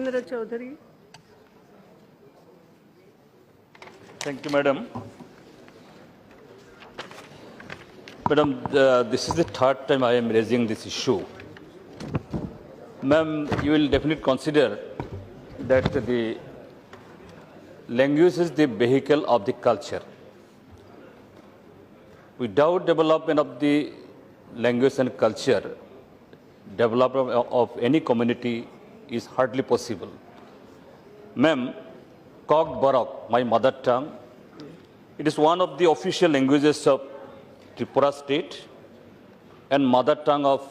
Jitendra Chaudhary. Thank you, Madam. Madam, this is the third time I am raising this issue. Ma'am, you will definitely consider that the language is the vehicle of the culture. Without development of the language and culture, development of any community is hardly possible. Ma'am, Kog Borok, my mother tongue, it is one of the official languages of Tripura state and mother tongue of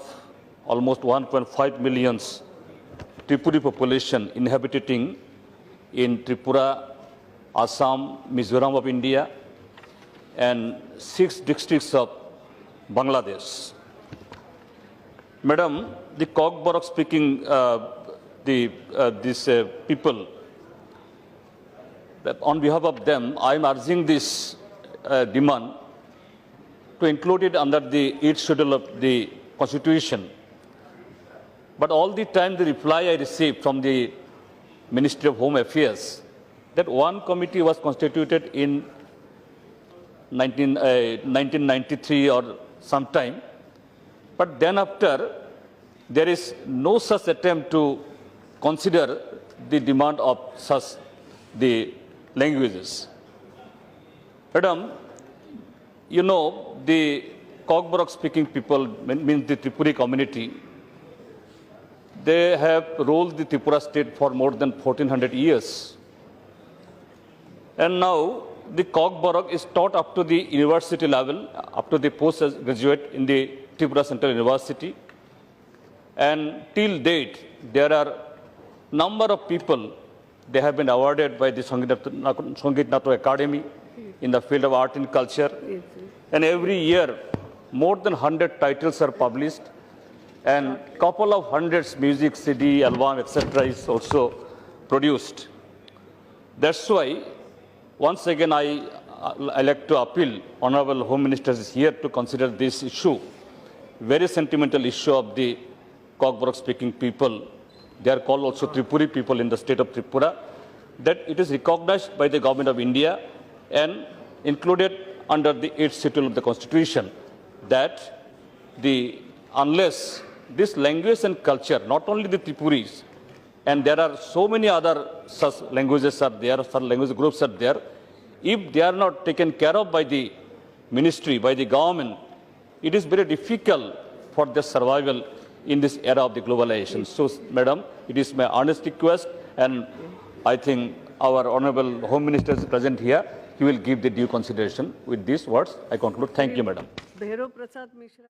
almost 1.5 million Tripuri population inhabiting in Tripura, Assam, Mizoram of India, and 6 districts of Bangladesh. Madam, the Kog Borok speaking these people, on behalf of them, I am urging this demand to include it under the 8th schedule of the Constitution. But all the time the reply I received from the Ministry of Home Affairs that one committee was constituted in 1993 or sometime, but then after there is no such attempt to consider the demand of such the languages. Madam, you know, the Kog Borok speaking people, means the Tripuri community, they have ruled the Tripura state for more than 1400 years. And now the Kog Borok is taught up to the university level, up to the postgraduate in the Tripura Central University. And till date, there are number of people, they have been awarded by the Sangit Nato Academy in the field of art and culture. Yes. And every year, more than 100 titles are published, and couple of hundreds music, CD, album, etc. is also produced. That's why, once again, I like to appeal, Honorable Home Minister is here to consider this issue, very sentimental issue of the Kog Borok speaking people. They are called also Tripuri people in the state of Tripura, that it is recognized by the Government of India and included under the 8th schedule of the Constitution, that unless this language and culture, not only the Tripuris, and there are so many other such languages are there, such language groups are there, if they are not taken care of by the ministry, by the government, it is very difficult for their survival in this era of the globalization. So, Madam, it is my honest request, and I think our Honorable Home Minister is present here. He will give the due consideration. With these words, I conclude. Thank you, Madam. Bhairav Prasad Mishra.